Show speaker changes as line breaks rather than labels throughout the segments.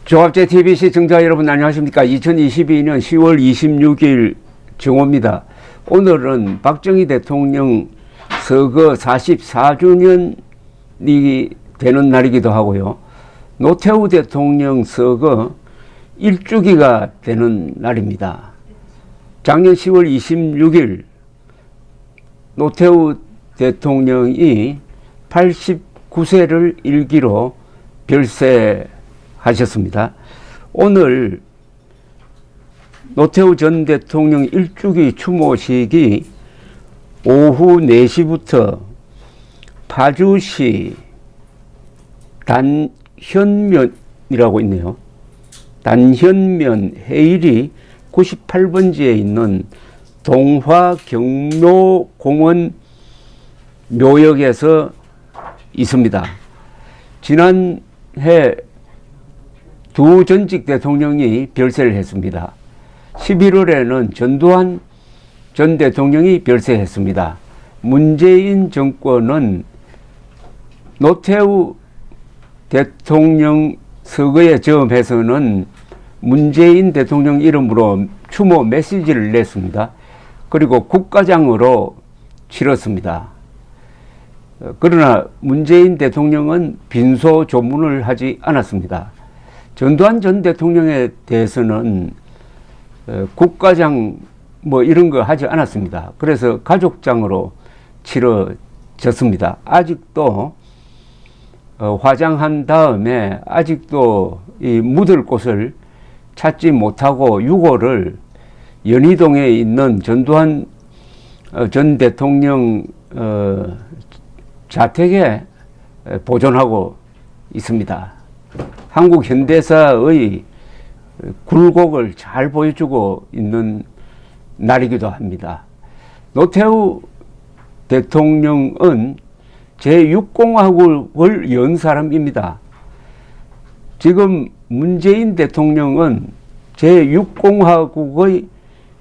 조합제TV 시청자 여러분 안녕하십니까. 2022년 10월 26일 정오입니다. 오늘은 박정희 대통령 서거 44주년이 되는 날이기도 하고요. 노태우 대통령 서거 1주기가 되는 날입니다. 작년 10월 26일 노태우 대통령이 89세를 일기로 별세하셨습니다. 오늘 노태우 전 대통령 1주기 추모식이 오후 4시부터 파주시 단현면이라고 있네요. 단현면 해일이 98번지에 있는 동화경묘공원 묘역에서 있습니다. 지난해 두 전직 대통령이 별세를 했습니다. 11월에는 전두환 전 대통령이 별세했습니다. 문재인 정권은 노태우 대통령 서거에 저음해서는 문재인 대통령 이름으로 추모 메시지를 냈습니다. 그리고 국가장으로 치렀습니다. 그러나 문재인 대통령은 빈소 조문을 하지 않았습니다. 전두환 전 대통령에 대해서는 국가장 뭐 이런 거 하지 않았습니다. 그래서 가족장으로 치러졌습니다. 아직도 화장한 다음에 아직도 이 묻을 곳을 찾지 못하고 유골을 연희동에 있는 전두환 전 대통령 자택에 보존하고 있습니다. 한국 현대사의 굴곡을 잘 보여주고 있는 날이기도 합니다. 노태우 대통령은 제6공화국을 연 사람입니다. 지금 문재인 대통령은 제6공화국의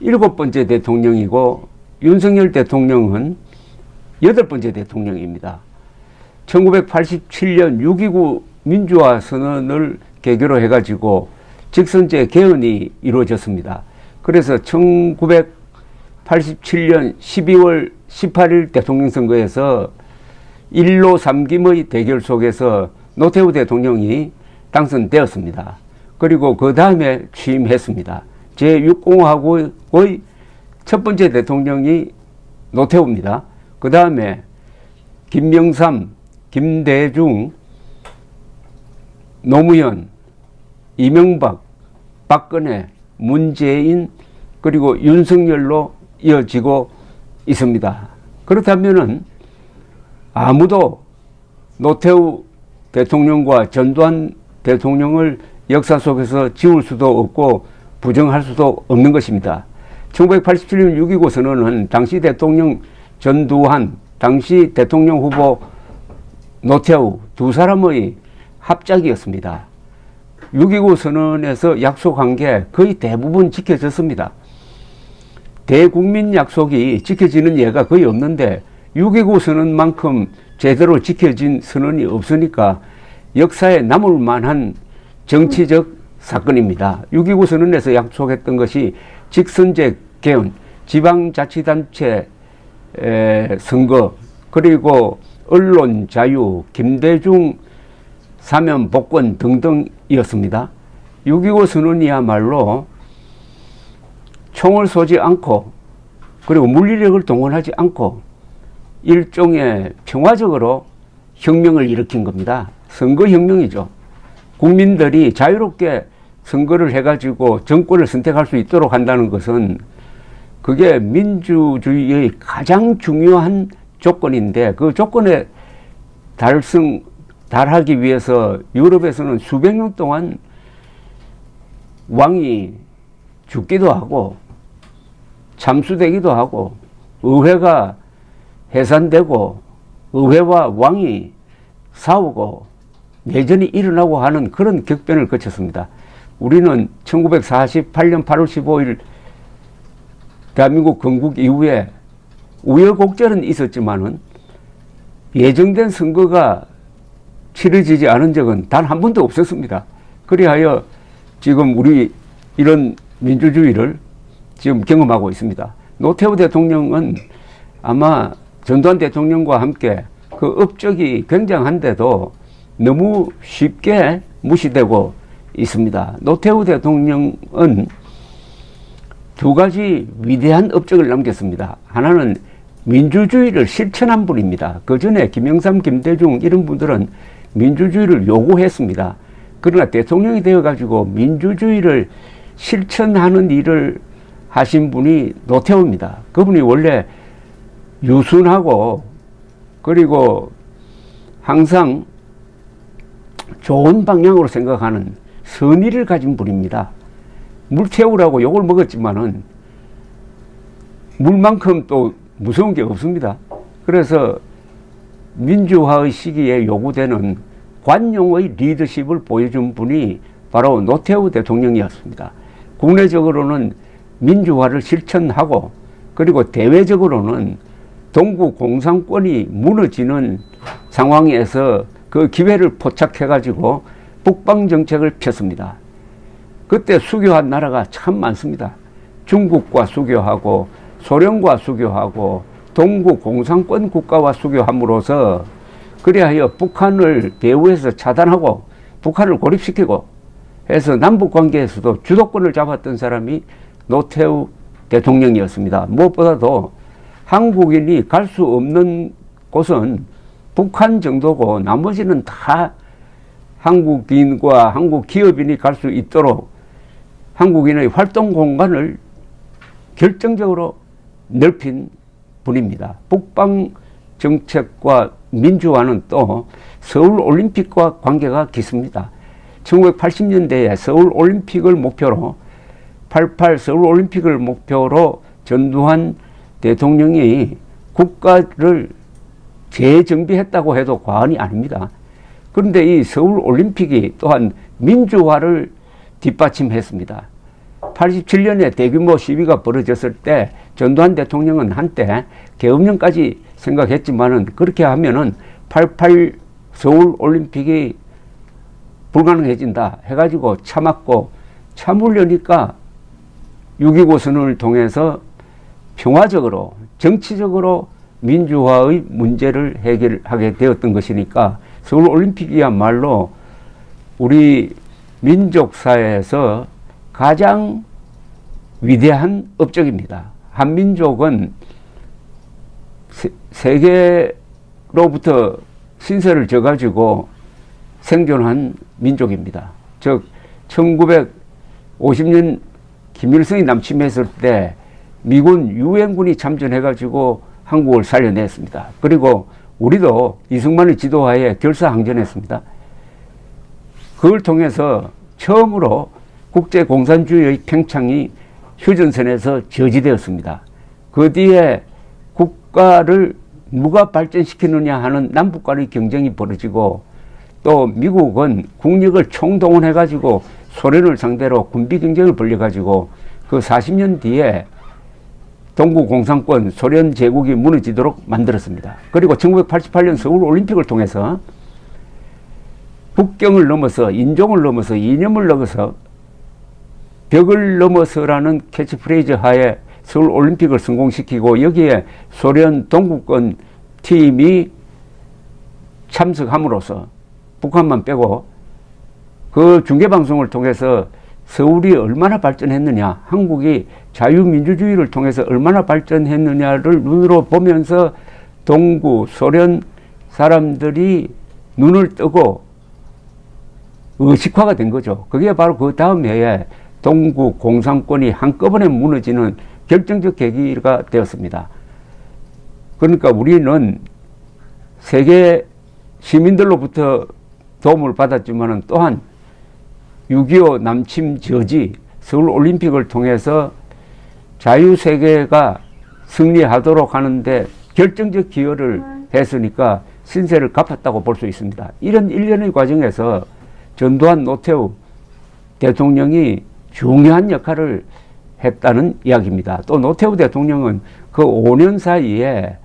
7번째 대통령이고 윤석열 대통령은 8번째 대통령입니다. 1987년 6.29 민주화 선언을 계기로 해가지고 직선제 개헌이 이루어졌습니다. 그래서 1987년 12월 18일 대통령 선거에서 1로 3김의 대결 속에서 노태우 대통령이 당선되었습니다. 그리고 그 다음에 취임했습니다. 제6공화국의 첫 번째 대통령이 노태우입니다. 그 다음에 김영삼, 김대중, 노무현, 이명박, 박근혜, 문재인 그리고 윤석열로 이어지고 있습니다. 그렇다면은 아무도 노태우 대통령과 전두환 대통령을 역사 속에서 지울 수도 없고 부정할 수도 없는 것입니다. 1987년 6.29 선언은 당시 대통령 전두환, 당시 대통령 후보 노태우 두 사람의 합작이었습니다. 6.29 선언에서 약속한 게 거의 대부분 지켜졌습니다. 대국민 약속이 지켜지는 예가 거의 없는데 6.29 선언만큼 제대로 지켜진 선언이 없으니까 역사에 남을 만한 정치적 사건입니다. 6.29 선언에서 약속했던 것이 직선제 개헌, 지방자치단체 선거, 그리고 언론 자유, 김대중 사면 복권 등등이었습니다. 6.29 선언이야말로 총을 쏘지 않고 그리고 물리력을 동원하지 않고 일종의 평화적으로 혁명을 일으킨 겁니다. 선거혁명이죠. 국민들이 자유롭게 선거를 해가지고 정권을 선택할 수 있도록 한다는 것은 그게 민주주의의 가장 중요한 조건인데 그 조건에 달하기 위해서 유럽에서는 수백 년 동안 왕이 죽기도 하고 참수되기도 하고 의회가 해산되고 의회와 왕이 싸우고 내전이 일어나고 하는 그런 격변을 거쳤습니다. 우리는 1948년 8월 15일 대한민국 건국 이후에 우여곡절은 있었지만은 예정된 선거가 치러지지 않은 적은 단 한 번도 없었습니다. 그리하여 지금 우리 이런 민주주의를 지금 경험하고 있습니다. 노태우 대통령은 아마 전두환 대통령과 함께 그 업적이 굉장한데도 너무 쉽게 무시되고 있습니다. 노태우 대통령은 두 가지 위대한 업적을 남겼습니다. 하나는 민주주의를 실천한 분입니다. 그 전에 김영삼, 김대중 이런 분들은 민주주의를 요구했습니다. 그러나 대통령이 되어가지고 민주주의를 실천하는 일을 하신 분이 노태우입니다. 그분이 원래 유순하고 그리고 항상 좋은 방향으로 생각하는 선의를 가진 분입니다. 물 태우라고 욕을 먹었지만은 물만큼 또 무서운 게 없습니다. 그래서 민주화의 시기에 요구되는 관용의 리더십을 보여준 분이 바로 노태우 대통령이었습니다. 국내적으로는 민주화를 실천하고 그리고 대외적으로는 동구 공산권이 무너지는 상황에서 그 기회를 포착해 가지고 북방 정책을 폈습니다. 그때 수교한 나라가 참 많습니다. 중국과 수교하고 소련과 수교하고 동구 공산권 국가와 수교함으로써 그리하여 북한을 배후에서 차단하고 북한을 고립시키고 해서 남북관계에서도 주도권을 잡았던 사람이 노태우 대통령이었습니다. 무엇보다도 한국인이 갈 수 없는 곳은 북한 정도고 나머지는 다 한국인과 한국 기업인이 갈 수 있도록 한국인의 활동 공간을 결정적으로 넓힌 분입니다. 북방 정책과 민주화는 또 서울올림픽과 관계가 깊습니다. 1980년대에 서울올림픽을 목표로 88 서울올림픽을 목표로 전두환 대통령이 국가를 재정비했다고 해도 과언이 아닙니다. 그런데 이 서울올림픽이 또한 민주화를 뒷받침했습니다. 87년에 대규모 시위가 벌어졌을 때 전두환 대통령은 한때 계엄령까지 생각했지만은 그렇게 하면은 88 서울올림픽이 불가능해진다 해가지고 참았고 참으려니까 6.25 선언을 통해서 평화적으로 정치적으로 민주화의 문제를 해결하게 되었던 것이니까 서울올림픽이야말로 우리 민족사에서 가장 위대한 업적입니다. 한민족은 세계로부터 신세를 져가지고 생존한 민족입니다. 즉 1950년 김일성이 남침했을 때 미군 유엔군이 참전해가지고 한국을 살려냈습니다. 그리고 우리도 이승만의 지도하에 결사항전했습니다. 그걸 통해서 처음으로 국제공산주의의 팽창이 휴전선에서 저지되었습니다. 그 뒤에 국가를 누가 발전시키느냐 하는 남북 간의 경쟁이 벌어지고 또 미국은 국력을 총동원해가지고 소련을 상대로 군비 경쟁을 벌여가지고 그 40년 뒤에 동구 공산권 소련 제국이 무너지도록 만들었습니다. 그리고 1988년 서울올림픽을 통해서 국경을 넘어서 인종을 넘어서 이념을 넘어서 벽을 넘어서라는 캐치프레이즈 하에 서울올림픽을 성공시키고 여기에 소련 동구권 팀이 참석함으로써 북한만 빼고 그 중계방송을 통해서 서울이 얼마나 발전했느냐, 한국이 자유민주주의를 통해서 얼마나 발전했느냐를 눈으로 보면서 동구 소련 사람들이 눈을 뜨고 의식화가 된 거죠. 그게 바로 그 다음 해에 동구 공산권이 한꺼번에 무너지는 결정적 계기가 되었습니다. 그러니까 우리는 세계 시민들로부터 도움을 받았지만 또한 6.25 남침 저지 서울올림픽을 통해서 자유세계가 승리하도록 하는데 결정적 기여를 했으니까 신세를 갚았다고 볼 수 있습니다. 이런 일련의 과정에서 전두환 노태우 대통령이 중요한 역할을 했다는 이야기입니다. 또 노태우 대통령은 그 5년 사이에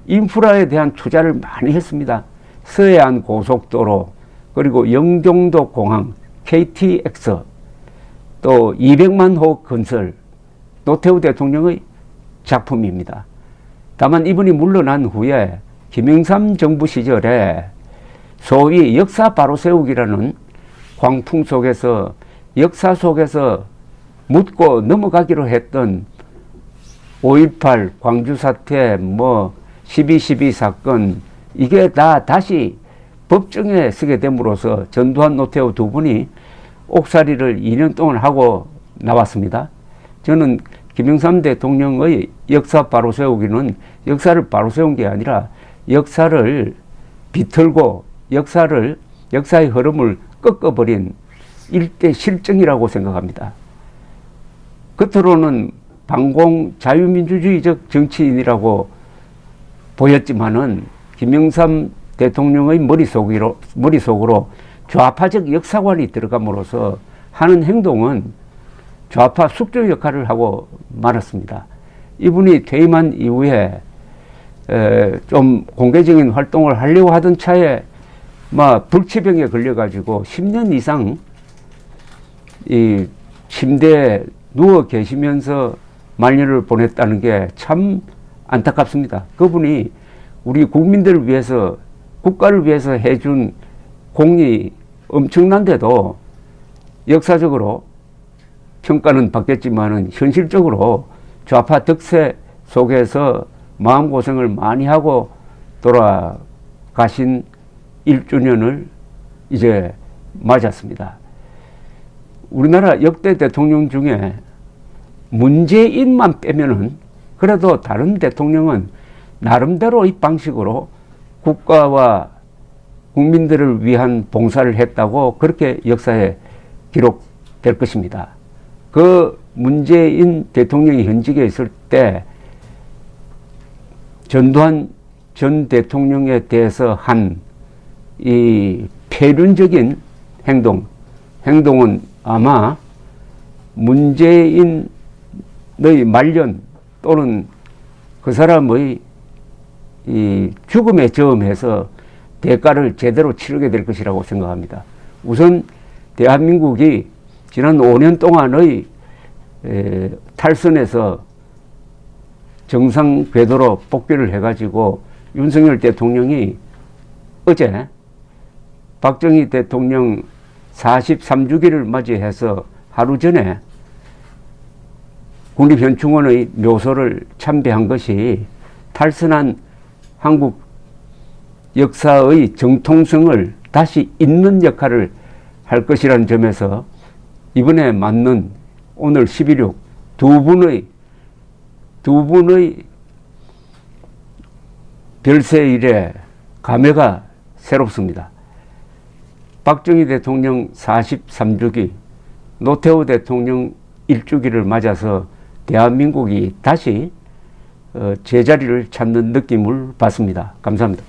인프라에 대한 투자를 많이 했습니다. 서해안 고속도로, 그리고 영종도 공항, KTX, 또 200만 호 건설, 노태우 대통령의 작품입니다. 다만 이분이 물러난 후에 김영삼 정부 시절에 소위 역사 바로 세우기라는 광풍 속에서 역사 속에서 묻고 넘어가기로 했던 5.18 광주 사태, 12.12 사건, 이게 다 다시 법정에 서게 됨으로써 전두환, 노태우 두 분이 옥살이를 2년 동안 하고 나왔습니다. 저는 김영삼 대통령의 역사 바로 세우기는 역사를 바로 세운 게 아니라 역사를 비틀고 역사의 흐름을 꺾어버린 일대 실정이라고 생각합니다. 겉으로는 반공 자유민주주의적 정치인이라고 보였지만은 김영삼 대통령의 머릿속으로 좌파적 역사관이 들어감으로써 하는 행동은 좌파 숙주 역할을 하고 말았습니다. 이분이 퇴임한 이후에 좀 공개적인 활동을 하려고 하던 차에 불치병에 걸려가지고 10년 이상 이 침대에 누워 계시면서 말년을 보냈다는 게 참 안타깝습니다. 그분이 우리 국민들을 위해서, 국가를 위해서 해준 공이 엄청난데도 역사적으로 평가는 받겠지만은 현실적으로 좌파 득세 속에서 마음고생을 많이 하고 돌아가신 1주년을 이제 맞았습니다. 우리나라 역대 대통령 중에 문재인만 빼면은 그래도 다른 대통령은 나름대로의 방식으로 국가와 국민들을 위한 봉사를 했다고 그렇게 역사에 기록될 것입니다. 그 문재인 대통령이 현직에 있을 때 전두환 전 대통령에 대해서 한 이 폐륜적인 행동은 아마 문재인의 말년 또는 그 사람의 이 죽음에 저음해서 대가를 제대로 치르게 될 것이라고 생각합니다. 우선 대한민국이 지난 5년 동안의 탈선에서 정상 궤도로 복귀를 해가지고 윤석열 대통령이 어제 박정희 대통령 43주기를 맞이해서 하루 전에 국립현충원의 묘소를 참배한 것이 탈선한 한국 역사의 정통성을 다시 잇는 역할을 할 것이라는 점에서 이번에 맞는 오늘 11.6 두 분의 별세일에 감회가 새롭습니다. 박정희 대통령 43주기, 노태우 대통령 1주기를 맞아서 대한민국이 다시 제자리를 찾는 느낌을 받습니다. 감사합니다.